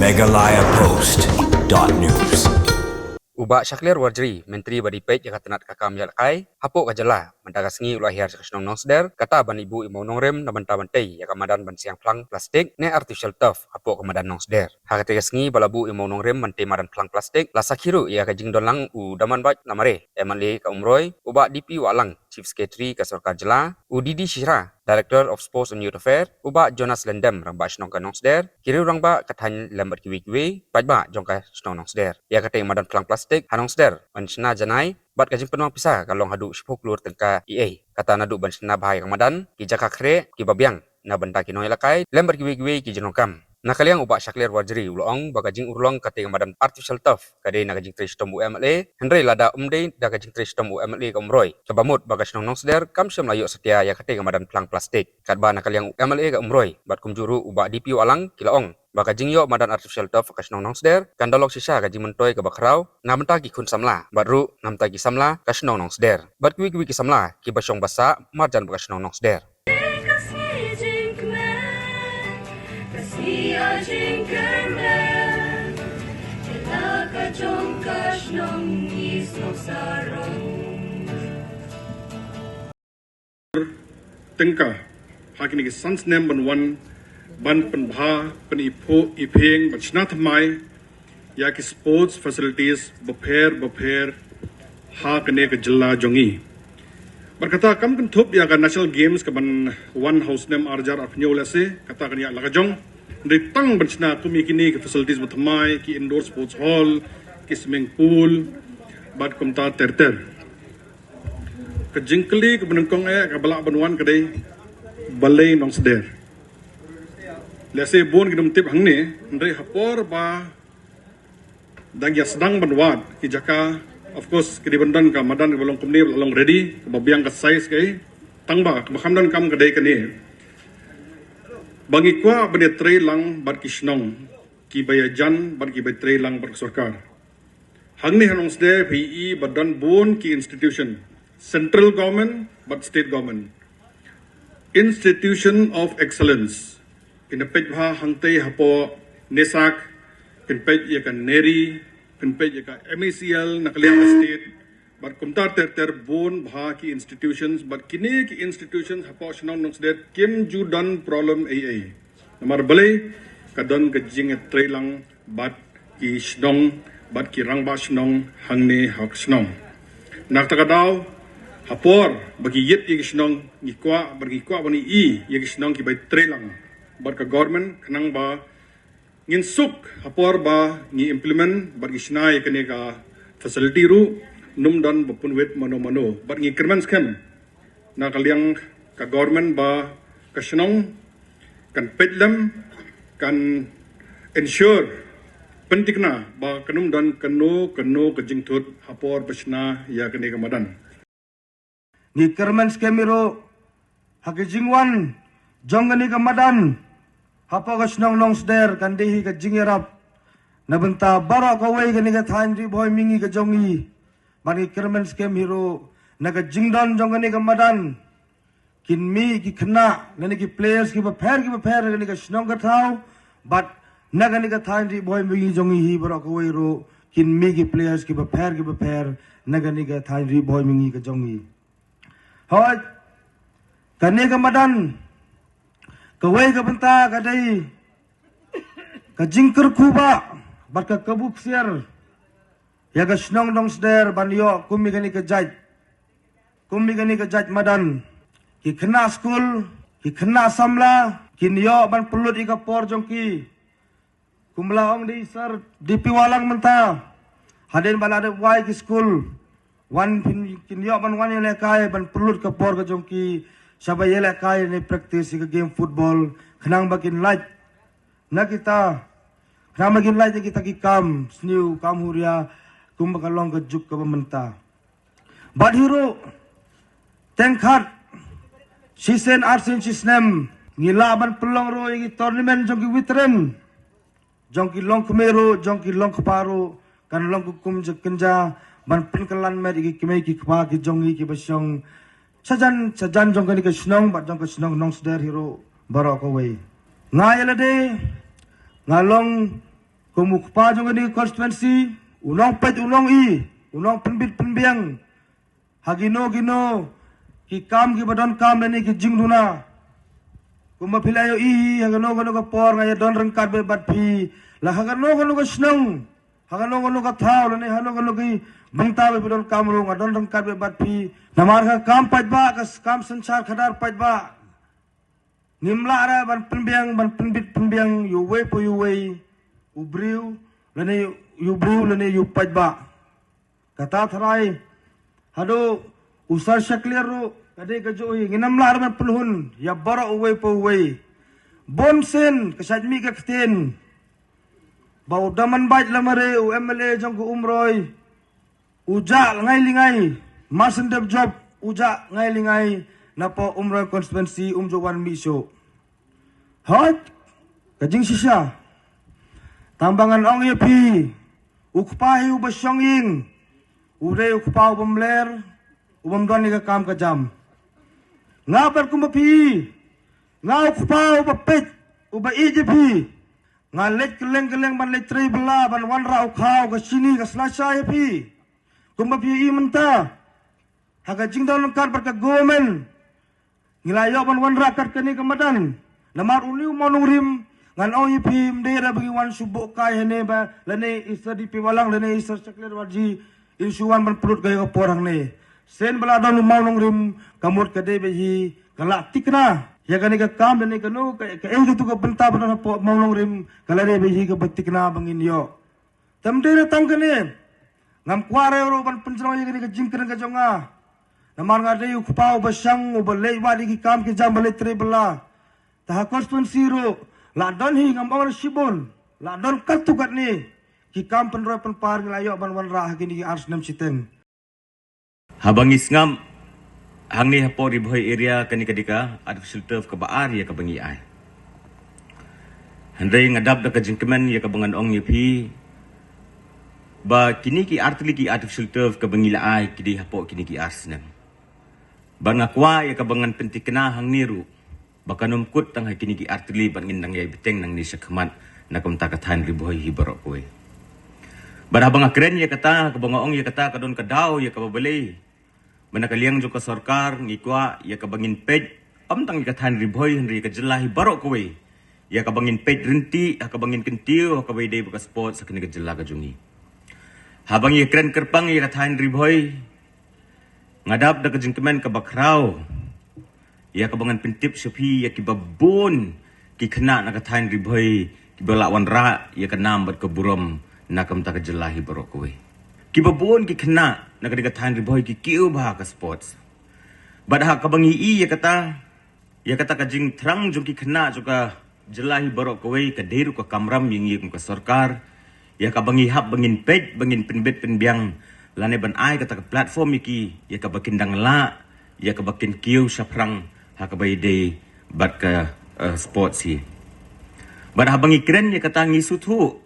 megalayapost.news. Ubak Syaklir Warjri, Menteri Badipet Jakarta Kakam Yalakai, hapuk kajala, mendagasngi ulahir sekesnong nongsder, kata ban ibu imau nongrem na banta bantai, ya kamadan ban siang plang plastik, ne artificial turf, hapuk kamadan nongsder. Hakati gasngi balabu imau nongrem bantai madan plang plastik, lasakiru ya kajing donlang u daman baj namare, emanli ka umroy, ubak DP walang, Chief Secretary ka Sarkar Jela, u Didi Shira, Director of Sports and Youth Affairs, ubak Jonas Lendem rangba shnong ka nongsder, kiri rangba kathan lambat kiwi-kiwi, pajba jongka shnong nongsder. Ya kata madan plang plastik, hanongster, banshna janai, bat kajing penuang pisah kalong hadu sipuk lur tengka EA. Kata nadu banshna bahai kang madan, ki jaka kre, ki babiang, na banta ki noy lakai, lambat kiwi-kiwi ki jenokam. Nakaliang ubak Syaklir Warjri ulong bagajing urlong kate madan artificial turf kade nagajing trish tomu MLA Henry lada umde dagajing trish tomu MLA kamroy kabamut bagas nong seder kam syam layuk setia ya kate madan plang plastik kadba nakaliang MLA ka umroy bat kumjuru ubak DPU alang kilaong bagajing yo madan artificial turf kas nong seder kandalok sisa gajing mentoy ka bakrau na mentagi kun samla batru namtagi samla kas nong seder bat kiwi ki samla ki basyong basa marjan bagas nong seder. Tengka hakini ki sans nem ban wan ban penbha pen ipo ipeng bachna thamai ya ki sports facilities bapher ha kene ke jilla jongi berkata kam kan thup ya ka national games ka ban one house nem arjar apnyo lase kata kan ya lagajong ritang bachna tumi kini ke facilities buthamai ki indoor sports hall ki swimming pool bat kumta terter ke jingkeli ke benengkong ke balak benwan ke day balai nong seder lese bon ke tip hang ni ndre hapor ba dang ya sedang benwat ki jaka of course ke dibendan ka madan ke balong kumni balong ready ke babiang ke size ke tangba ke bakamdan kam ke day ke ni bangi kwa bene tre lang bar kisnong ki bayajan bar ki bay tre lang bar sarkar hang ni hanong seder PE badan bon ki institution central government but state government institution of excellence in a pejha hangte hapo nesak in pej ya kan neri in pej ya ka MECL nakaliang state but kumtar ter bon bha ki institutions but kini ki institutions hapo shnong nong state kim ju dan problem AA namar bale kadon gajing trailang but ki shnong but ki rangba shnong hangne hak shnong naktakadaw hapor bagi yet yang senang ngikwa bagi kwa bani I yang senang ki bai trelang bar ka government kanang ba ngin suk hapor ba ngi implement bagi snai kene ka facility ru num dan bapun wet mano bar ngi kerman scam na kaliang ka government ba ka senang kan pedlam kan ensure pentikna ba kanum dan keno kejing thut hapor basna ya kene ka madan ni kerman skemiro hakijingwan jongani kamadan hapa ka snong nong sder kandehi ka jingirap nabenta bara ka wai ka niga thain ri boy mingi ka jongi bani kerman skem hero naga jingdan jongani kamadan kinmi ki khna nani ki players ki ba phair nani ka snong ka thau but naga niga thain ri boy mingi jongi hi bara ka wai ro kinmi ki players ki ba phair naga niga thain ri boy mingi ka jongi Hoy, kani ka madan, kawai ka benta kadai, ka jingker kuba, bat ka kabuk siar, ya ka snong dong sder banyo kumi kani ka jaj madan, ki kena school, ki kena samla, kinyo ban pelut ika por jongki, kumla ong di sar DP walang menta, hadin ban ada wai ki school. Wan kinyo ban wan yele kai ban pelut ka por ka jongki sabay yele kai ni practice ka game football khnang bakin light na kita khnang bakin light kita ki kam sniu kam huria kum bakalong ka juk ka bamenta bad hero tengkhat sisen arsin sisnem ngila ban pelong ro igi tournament jongki witren jongki long kemero jongki long keparo kan long kum kenja ban penkelan med iki kemei ki kpa ki jongi ki basyong sajan jong ka snong bat jong ka snong nong sder hero baro ko wei ngai lade ngalong kumukpa jong ni constituency unong pet unong i unong penbit penbiang hagino gino ki kam ki badon kam lani ki jingduna kumapilayo i hagano gano ka por ngaya don rengkat be bat pi la hagano gano ka snong hagano gano ka thau lani hano gano ki bangta be badon kam ro ngadon rengkat be bat pi namar ka kam pat ba ka kam sansar khadar pat ba nimla ra ban penbiang ban penbit penbiang yu we po yu we ubriu lani yu briu lani yu pat ba kata tharai hado usar shaklir ro kade ka jo nginam lar ban penhun ya bara uwe po uwe bonsen kasajmi ka kten bau daman bait lamare u MLA jong ku umroy uja ngai lingai masendep job uja ngai lingai napo umroy constituency umjowan miso hot kajing sisya tambangan ong yepi ukpahi ubasyong ying ure ukpa ubamler ubamdon ni ka kam ka jam ngabar kumapi nga ukpa ubapit uba ijipi nga let keleng ban let tri bela ban wanra ukhaw ka sini ka slasha yepi kumapi i menta haga jingdon kar bar ka gomen ngilayo ban wanra kat kani kamadan lamar uliu monung rim ngan au yepi mdera bagi wan subuk kai hene ba lane isa di piwalang lane isa sakler warji insuan ban perut gaya porang ne sen bala don monung rim kamut kade behi kalak tikna ya kani ka kam lane kanu ka gitu ka benta ban monung rim kalare behi ka batikna bangin yo tamdera tangkane ngam kware ro ban penjro ya kani ka jingkren ka jonga namar ngade yu kupau basyang ubale wadi ki kam ki jam bale tre bela taha constituency ro la don hi ngam awar sibon la don katukat ni ki kam penroy penpar nglayo ban wan rah kini ki ars nam siteng Habang isngam hang ni hapo riboy area kani kadika artificial turf ka baar ya ka bangi ay. Handai ngadap da ka jingkemen ya ka bangan ong yepi ba kini ki artificial turf ka bangi laay kidi hapo kini ki arsnam. Ban ngakwa ya ka bangan pentikna hang niru baka numkut tang kini ki artili ban ngindang ya biteng nang ni sakmat na kumta katan riboy hibarok koy. Ban habang akren ya kata ka bangaong ya kata kadon kadaw ya ka babali. Manakaliang jo ka sarkar ngikwa ya ka bangin pej amtang ikatan riboy henry ka jelahi barok koy. Ya ka bangin pej rinti ka bangin kentiu ka bay day baka sport sa kini ka jela ka jungi. Habang ya kren kerpang ya katan riboy ngadap da ka jingkemen ka bakraw. Ya kabangan pentip sepi ya kibabon ki kena na katan riboy kibalawan ra ya kanam bat keburam na kamta kajelahi barok kowe kibabon ki kena na katan riboy ki kiu bah ka sports badha kabangi i ya kata kajing terang jung ki kena juga jelahi barok kowe ka deru ka kamram ying ka sarkar ya kabangi hab bangin pej bangin penbet penbiang lane ban ai kata ka platform iki ya ka bakindang la ya ka bakin kiu saprang hakabay day bat ka sports hi. Bat habang ikren ya katangi suthu.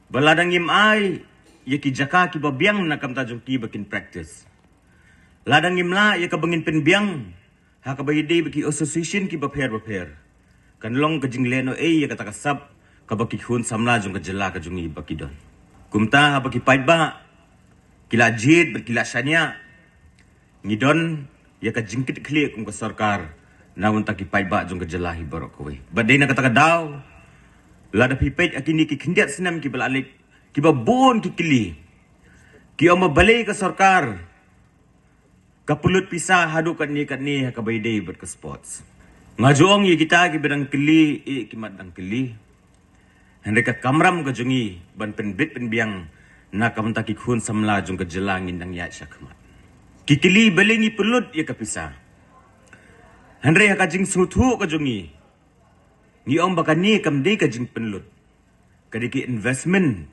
Baladang im ay ya ki jaka ki babiang na kamta jong ki bakin practice. Ladang im la ya kabangin penbiang hakabay day baki association ki baper. Kanlong ka jingleno ya kata kasab kabaki hun samla jong ka jela ka jong baki don. Kumta habaki pait ba kila jid kila shanya ngidon ya ka jingkit klik kung ka sarkar na unta ki paiba jong ka jelahi barok kowe baday na kataka daw lada pipet akini ki kindiat sinam ki balalik ki babon ki kili ki oma balay ka sarkar kapulut pisa hadu kat ni ka bayday ber ka sports ngajong yi kita ki bedang kili ki madang kili hendak ka kamram ka jongi ban penbit penbiang na kamta ki khun samla jong ka jelangin dang ya syakmat kikili balingi pelut ya kapisa. Handre kajing suthu kajongi. Ni om bakani kamde kajing pelut. Kadiki investment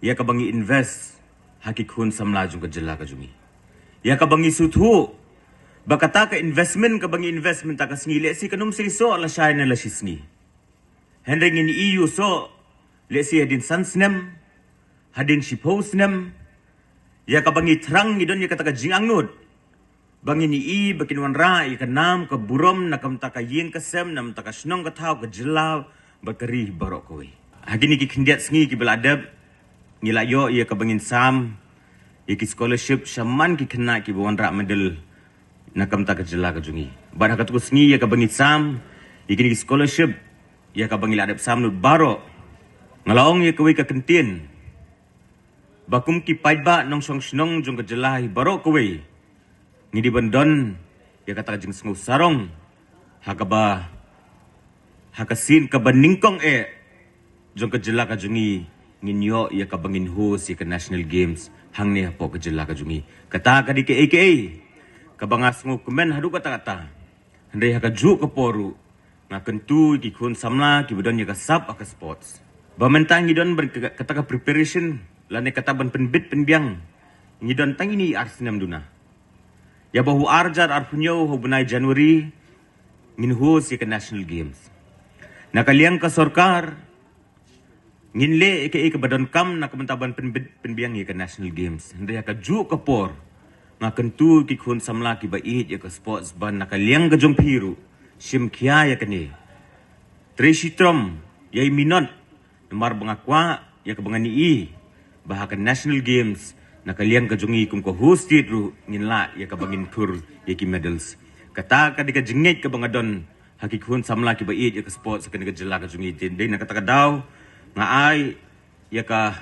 ya kabangi invest hakikun samla jung kajela kajongi. Ya kabangi suthu bakata ka investment ta kasngi lesi kanum so ala shay na lasisngi. Handre ngini EU so lesi hadin sansnem hadin shiposnem ya kabangi terang ni don ya kata ka jingangnut bangi ni i bakin wanra ya kanam ka burom na kamta ka yin kasem nam ta ka snong ka thaw ka jelaw bakari barok koy Hagi ni ki kendiat sengi ki beladab ngilayo ia ka bangin sam ia ki scholarship shaman ki kena ki bawan rak medal nakam ta ka jela ka jungi. Bad haka tu sengi ia ka bangin sam ia ki scholarship ia ka bangil adab sam nut baro ngalaong ia ka wei ka kentin. Bakum ki paidba nong song snong jong ka jela hi baro ka wei. Ngidi bandon ia kata jing sengu sarong haka sin ka baningkong jong ka jela ka jungi nginyo ia ka bangin host ia ka national games hang ni hapo ka jela ka jungi kata ka di ke aka ka bangas ngo kemen hadu kata handai haka ju ka poru nga kentu ki kun samla ki bedon ia ka sub aka sports bamentang ngidon kata ka preparation lane kata ban penbit penbiang ngidon tang ini arsenam duna ya bahu arjar arpunyo ho bunai Januari ngin host ia ka national games nakaliang ka sorkar nginle ke badon kam na kementawan penbiang ia ke national games hendai ka ju ka por nga kentu ki khun samla ki bait ia ke sports ban nakaliang ka jong piru sim kia ya kene treshitrom yai minot nemar bangakwa ya ke bangani bahaka national games nakaliang ka jongi kum ko hosted ru nginla ya ka bangin kur ya ki medals kata ka dika jengit ka bangadon haki khun samla ki bait ya ke sports ka jela ka jongi dei na kata ka daw nga ai ya ka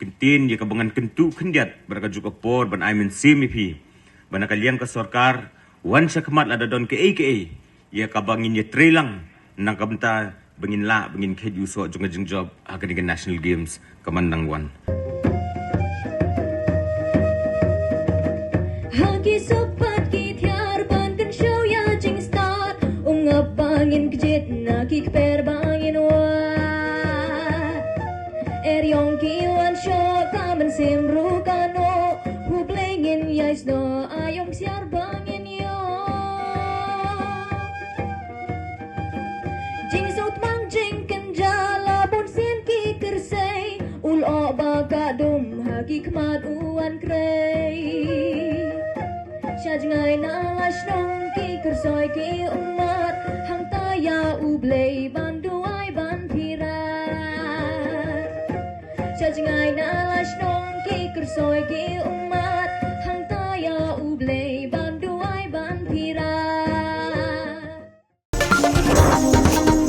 kentin ya ka bangan kentu kendiat beraka juga por ban ai men semipi ban kalian ka sorkar wan sakmat la don ke ya ka bangin ya trelang nang kabenta bangin la bangin khed yuso jonga jing job akan dengan national games kamandang wan hagi sopat ki thiar ban kan show ya jing start ungap bangin kjet na ki per bangin wa Eryong kiwan show kamen simru kano hu blengin yais no ayong siar bangin yo jing sot mang jing kenjala bon sin ki kersei ul o baka dum hagi kmat uan krei Shajngai na lashnong ki kersoi ki umat hang taya ublei banduai ban pirat Shajngai na lashnong ki kersoi ki umat hang taya ublei banduai ban pirat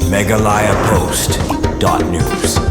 Meghalaya Post.news